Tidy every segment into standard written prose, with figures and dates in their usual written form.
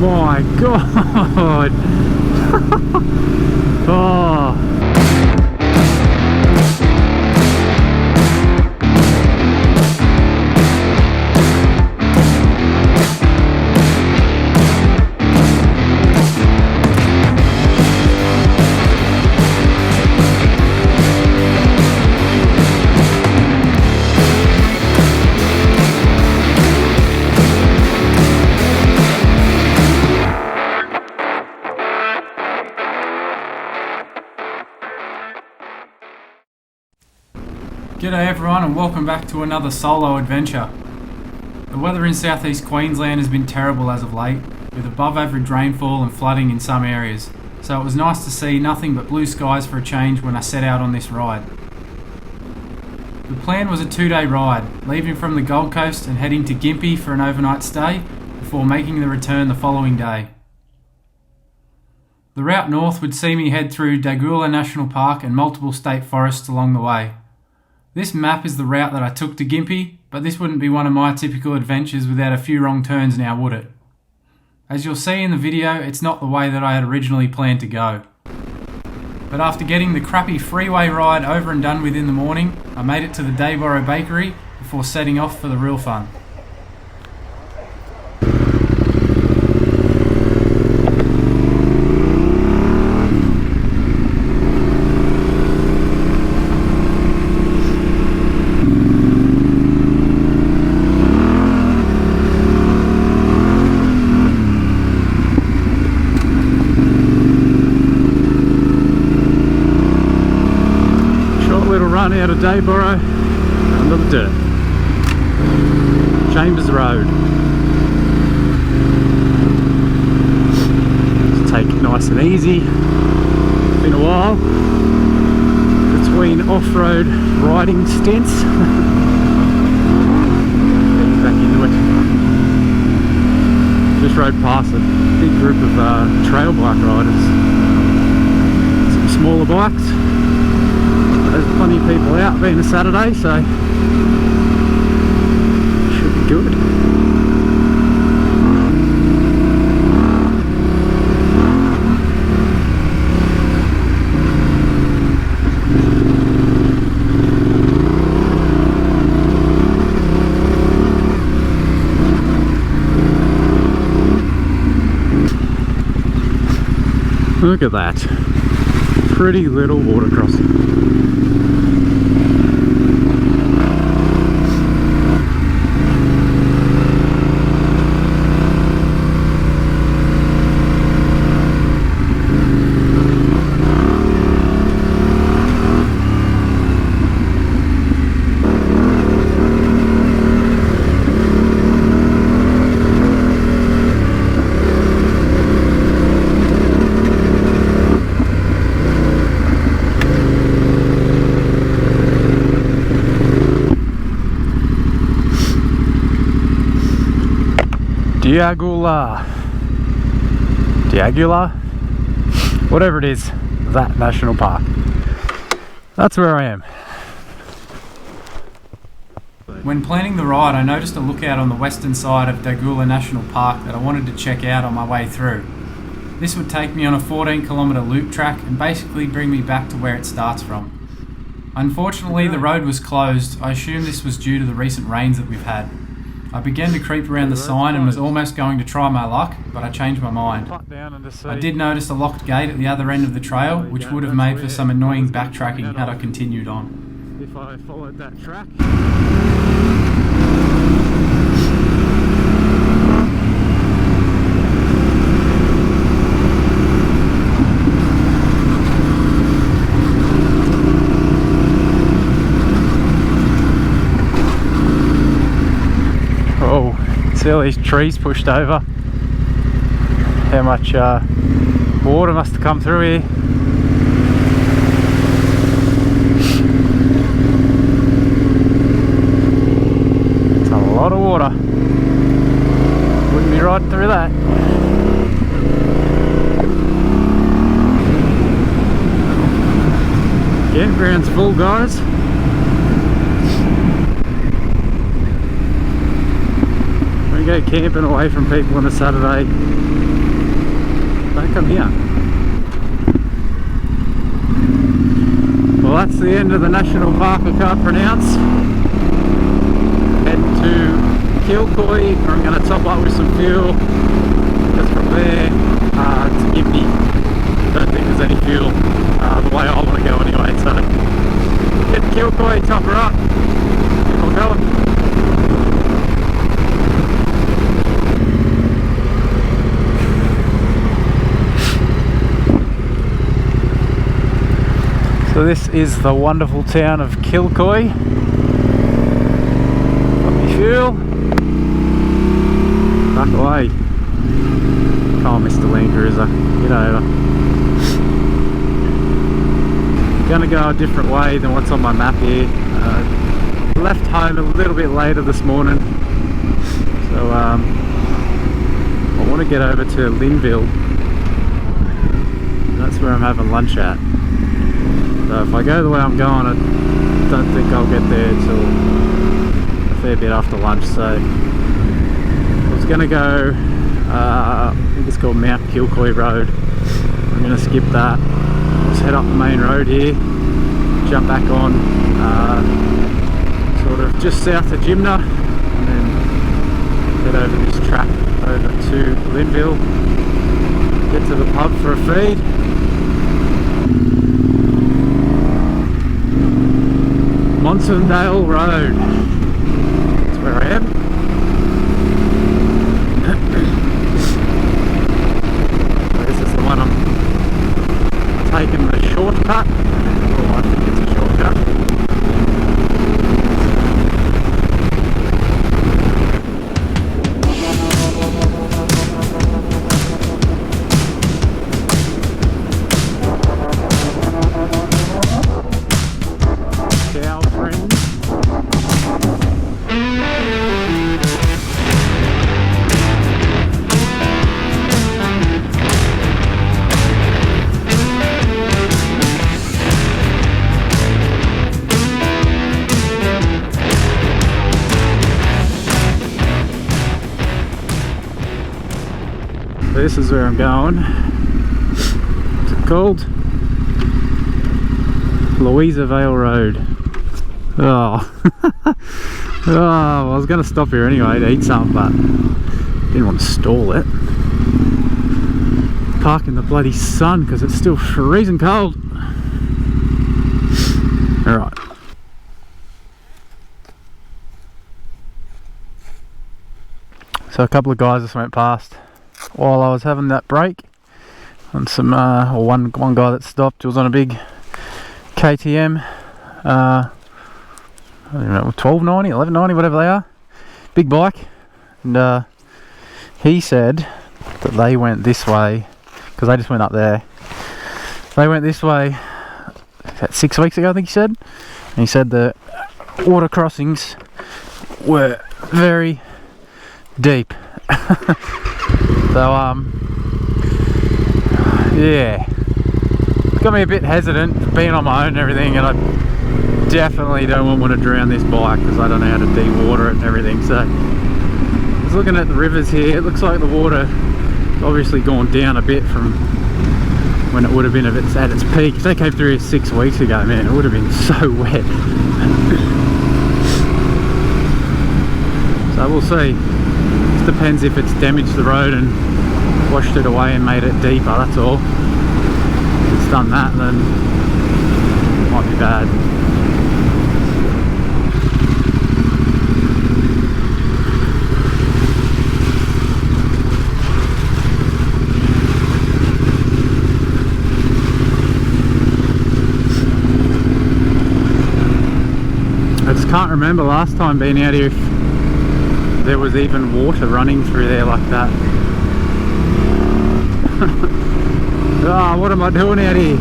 my god! Oh. G'day everyone and welcome back to another solo adventure. The weather in southeast Queensland has been terrible as of late, with above average rainfall and flooding in some areas, so it was nice to see nothing but blue skies for a change when I set out on this ride. The plan was a 2-day ride, leaving from the Gold Coast and heading to Gympie for an overnight stay, before making the return the following day. The route north would see me head through Detour National Park and multiple state forests along the way. This map is the route that I took to Gympie, but this wouldn't be one of my typical adventures without a few wrong turns now, would it? As you'll see in the video, it's not the way that I had originally planned to go. But after getting the crappy freeway ride over and done with in the morning, I made it to the Detour bakery before setting off for the real fun. Out of Detour under the dirt. Chambers Road. Just take it nice and easy. Been a while between off-road riding stints. Getting back into it. Just rode past a big group of trail bike riders. Some smaller bikes. There's plenty of people out being a Saturday, so should be good. Look at that. Pretty little water crossing. Diagula, whatever it is, that national park. That's where I am. When planning the ride, I noticed a lookout on the western side of Detour National Park that I wanted to check out on my way through. This would take me on a 14-kilometre loop track and basically bring me back to where it starts from. Unfortunately, the road was closed. I assume this was due to the recent rains that we've had. I began to creep around the sign and was almost going to try my luck, but I changed my mind. I did notice a locked gate at the other end of the trail, which would have made for some annoying backtracking had I continued on. If I followed that track. See all these trees pushed over. How much water must have come through here. It's a lot of water. Wouldn't be riding through that. Campground's full, guys. Go camping away from people on a Saturday, come here? Well, that's the end of the national park I can't pronounce. Heading to Kilcoy, where I'm going to top up with some fuel. Because from there to Gympie, don't think there's any fuel the way I want to go anyway. So get to Kilcoy, top her up, keep on going. So this is the wonderful town of Kilcoy. Got me fuel. Back away. Oh, Mr. Land Cruiser, get over. Gonna go a different way than what's on my map here. Left home a little bit later this morning. So I want to get over to Linville. That's where I'm having lunch at. So if I go the way I'm going, I don't think I'll get there till a fair bit after lunch. So I was going to go, I think it's called Mount Kilcoy Road. I'm going to skip that. Let's head up the main road here, jump back on, sort of just south of Gympie, and then head over this track over to Linville, get to the pub for a feed. Monsondale Road, that's where I am. This is the one I'm taking the shortcut. Oh, I think it's a shortcut. This is where I'm going. What's it called? Louisa Vale Road. Oh, I was going to stop here anyway to eat something, but didn't want to stall it. Park in the bloody sun because it's still freezing cold. Alright. So a couple of guys just went past while I was having that break, and some one guy that stopped was on a big KTM, I don't know, 1290, 1190, whatever they are, big bike, and he said that they went this way because they just went up there. They went this way about 6 weeks ago, I think he said, and he said the water crossings were very deep. So yeah, got me a bit hesitant being on my own and everything, and I definitely don't want to drown this bike because I don't know how to de-water it and everything. So I was looking at the rivers here. It looks like the water has obviously gone down a bit from when it would have been at its peak. If they came through here 6 weeks ago, man, it would have been so wet. So we'll see. Depends if it's damaged the road and washed it away and made it deeper, that's all. If it's done that, then it might be bad. I just can't remember last time being out here if there was even water running through there like that. Oh, what am I doing out here?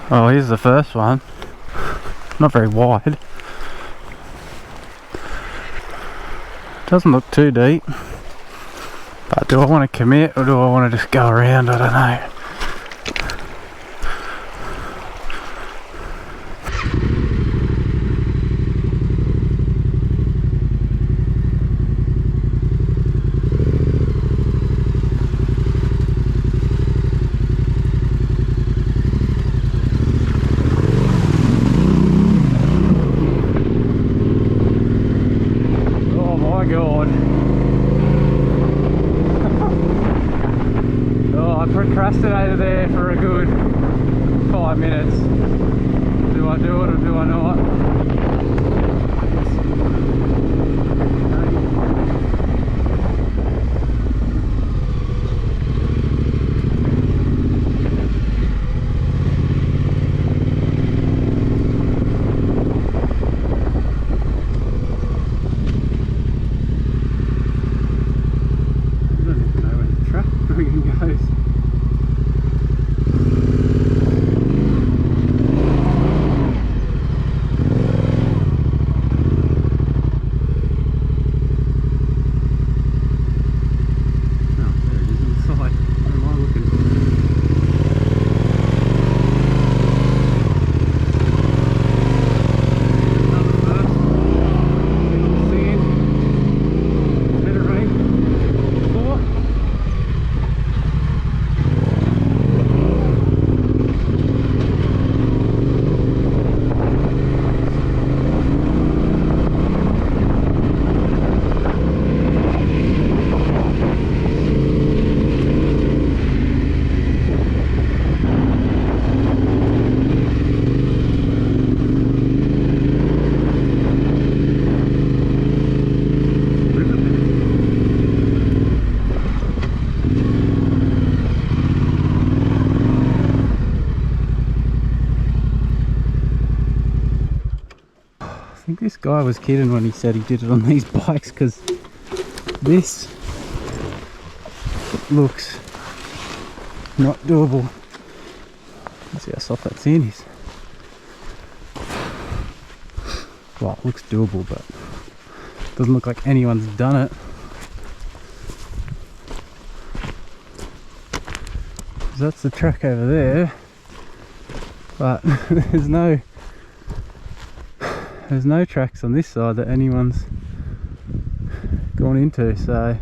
Oh, here's the first one. Not very wide. Doesn't look too deep. But do I want to commit or do I want to just go around? I don't know. Procrastinated there for a good 5 minutes. Do I do it or do I not? I don't even know where the truck friggin' goes. I think this guy was kidding when he said he did it on these bikes, because this looks not doable. Let's see how soft that sand is. Well, it looks doable, but doesn't look like anyone's done it. That's the track over there, but there's no tracks on this side that anyone's gone into, so,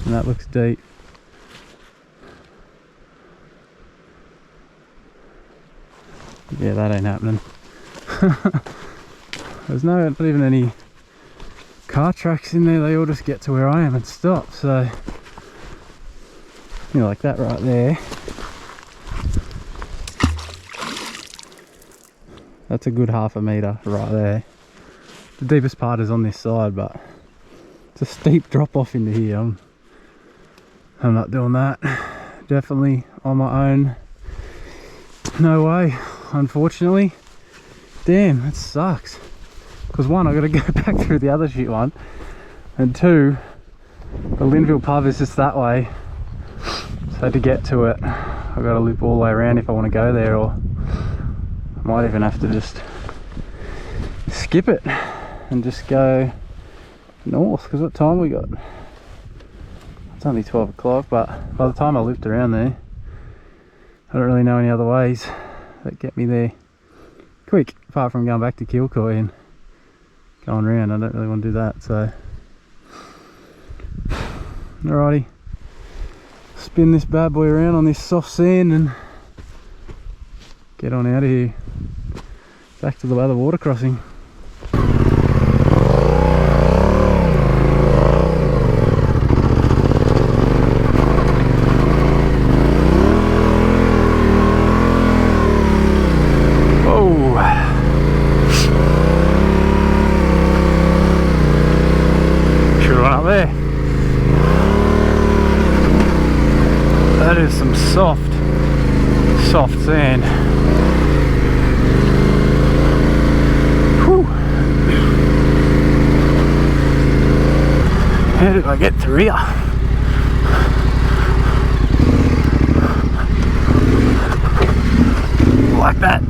and that looks deep. Yeah, that ain't happening. There's not even any car tracks in there, they all just get to where I am and stop, so, you know, like that right there. That's a good 1/2 metre right there. The deepest part is on this side, but it's a steep drop off into here. I'm not doing that. Definitely on my own. No way, unfortunately. Damn, that sucks. Because one, I got to go back through the other shit one, and two, the Linville pub is just that way. So to get to it, I've got to loop all the way around if I want to go there, or I might even have to just skip it and just go north, because what time we got? It's only 12 o'clock, but by the time I looped around there, I don't really know any other ways that get me there quick, apart from going back to Kilcoy and going around. I don't really want to do that, so alrighty, spin this bad boy around on this soft sand and get on out of here, back to the other water crossing. That is some soft sand. Whew. How did I get through here? Like that.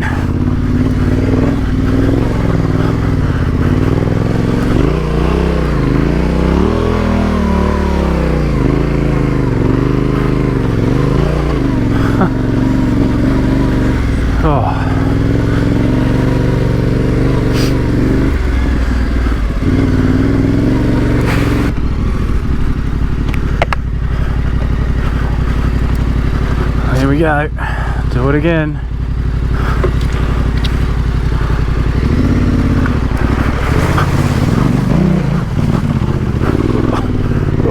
Here we go. Do it again.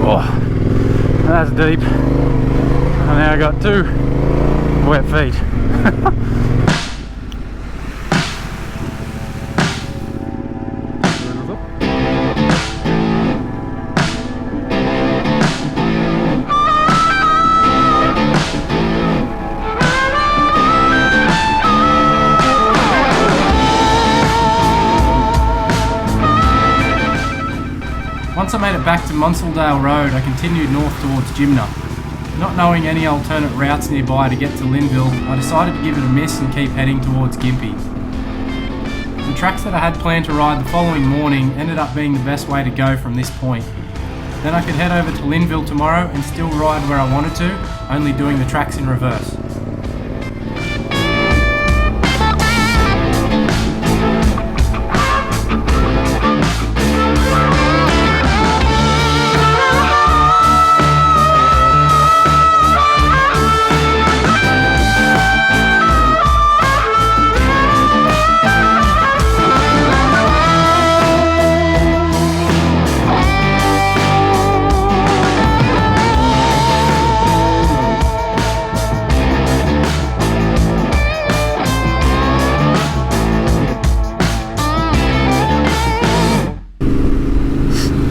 Oh, that's deep. And now I got 2 wet feet. Once I made it back to Monsaldale Road, I continued north towards Gympie. Not knowing any alternate routes nearby to get to Linville, I decided to give it a miss and keep heading towards Gympie. The tracks that I had planned to ride the following morning ended up being the best way to go from this point. Then I could head over to Linville tomorrow and still ride where I wanted to, only doing the tracks in reverse.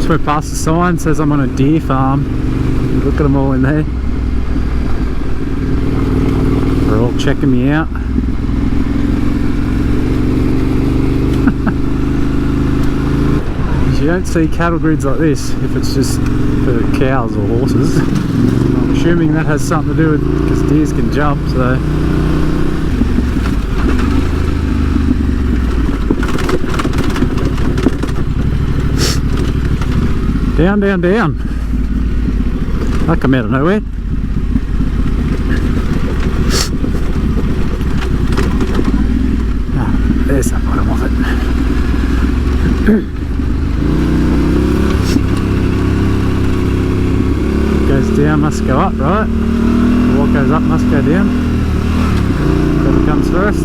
We're past the sign, says I'm on a deer farm. Look at them all in there. They're all checking me out. You don't see cattle grids like this if it's just for cows or horses. I'm assuming that has something to do with because deers can jump, so. Down, down, down. That come out of nowhere. Oh, there's the bottom of it. Goes down must go up, right? What goes up must go down. Whatever comes first.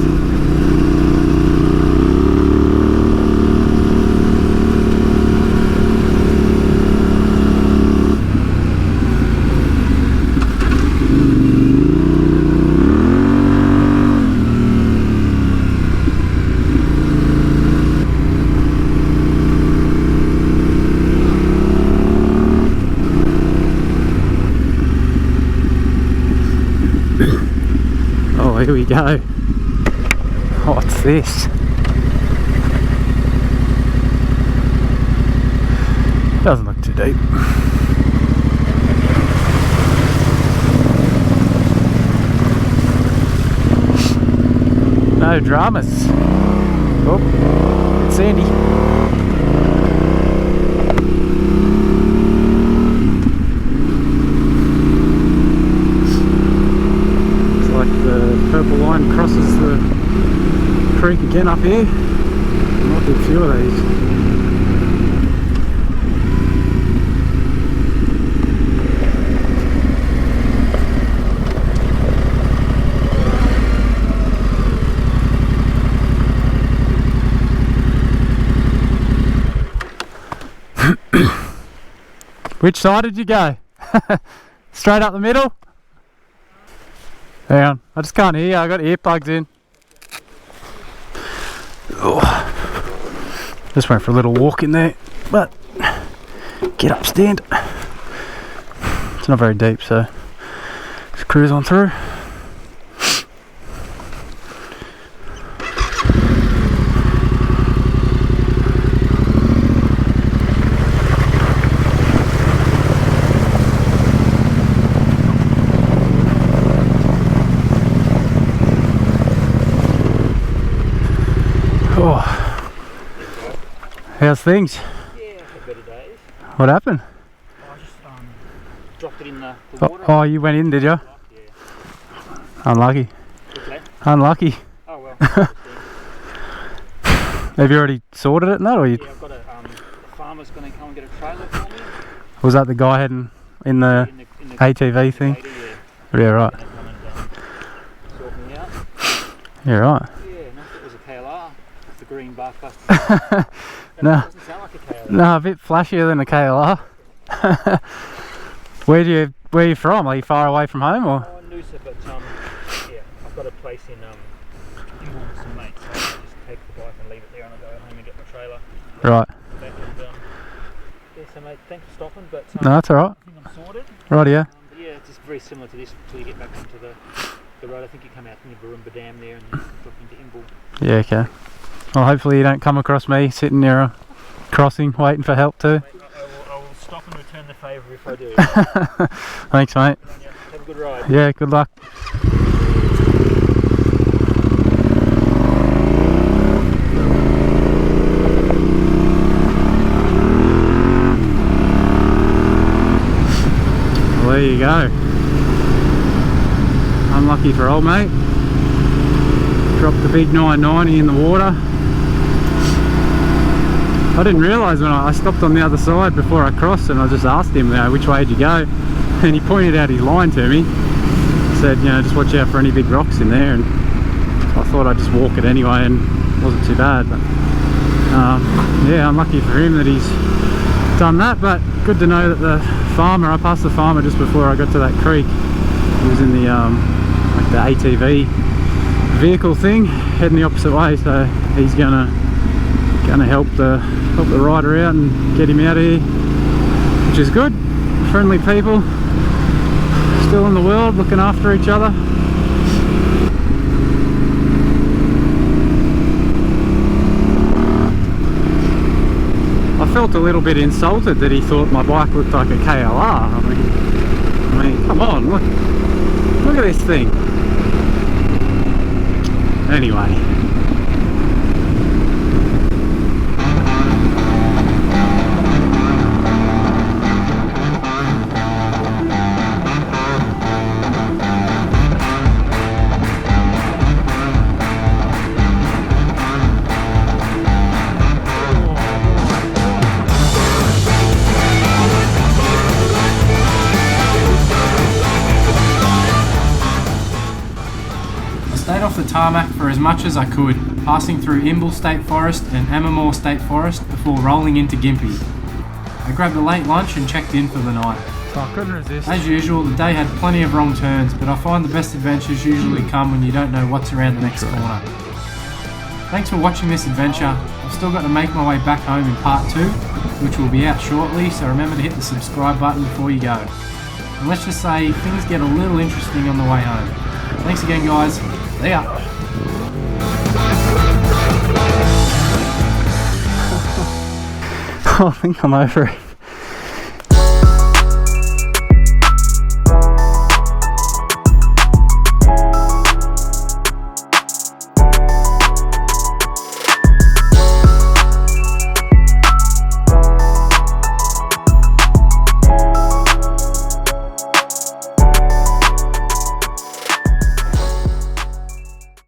Here we go. What's this? Doesn't look too deep. No dramas. Oh, it's sandy. Purple line crosses the creek again up here. Might be a few of these. Which side did you go? Straight up the middle? Hang on, I just can't hear you, I got earplugs in. Oh. Just went for a little walk in there, but get up, stand. It's not very deep, so just cruise on through. Oh, how's things? Yeah, better days. What happened? I just dropped it in the water. Oh, you went in, did you? Yeah. Unlucky. Okay. Unlucky. Oh well. Have you already sorted it and that, or you? Yeah, I've got a farmer's going to come and get a trailer for me. Was that the guy heading in the ATV thing? Later, yeah. Yeah, right. You're right. Yeah, no, it was a KLR. It's the green bark buster. No. Doesn't sound like a KLR. No, a bit flashier than a KLR. Where are you from? Are you far away from home or? Oh, Noosa, but yeah, I've got a place in Ingle with some mates, so I just take the bike and leave it there and I go home and get my trailer. Right. Back and, yeah, so mate, thanks for stopping, but No, that's alright. I think I'm sorted. Right, yeah. But yeah, it's just very similar to this until you get back into the road. I think you come out from the Barumba Dam there and you drop into Imble. Yeah, okay. Well, hopefully you don't come across me sitting near a crossing waiting for help too. Mate, I will stop and return the favour if I do. Thanks, mate. Have a good ride. Yeah, good luck. Well, there you go. Unlucky for old mate. Dropped the big 990 in the water. I didn't realise when I stopped on the other side before I crossed, and I just asked him, which way did you go? And he pointed out his line to me. Said, just watch out for any big rocks in there. And I thought I'd just walk it anyway, and it wasn't too bad. But yeah, unlucky for him that he's done that. But good to know that the farmer, I passed the farmer just before I got to that creek. He was in the like the ATV vehicle thing, heading the opposite way. So he's gonna help the rider out and get him out of here, which is good. Friendly people still in the world, looking after each other. I felt a little bit insulted that he thought my bike looked like a KLR. I mean, come on, look at this thing. Anyway. Off the tarmac for as much as I could, passing through Imble State Forest and Ammermoor State Forest before rolling into Gympie. I grabbed a late lunch and checked in for the night. So I couldn't resist. As usual, the day had plenty of wrong turns, but I find the best adventures usually come when you don't know what's around the next corner. Thanks for watching this adventure. I've still got to make my way back home in part 2, which will be out shortly, so remember to hit the subscribe button before you go. And let's just say things get a little interesting on the way home. Thanks again, guys. See ya. I think I'm over it.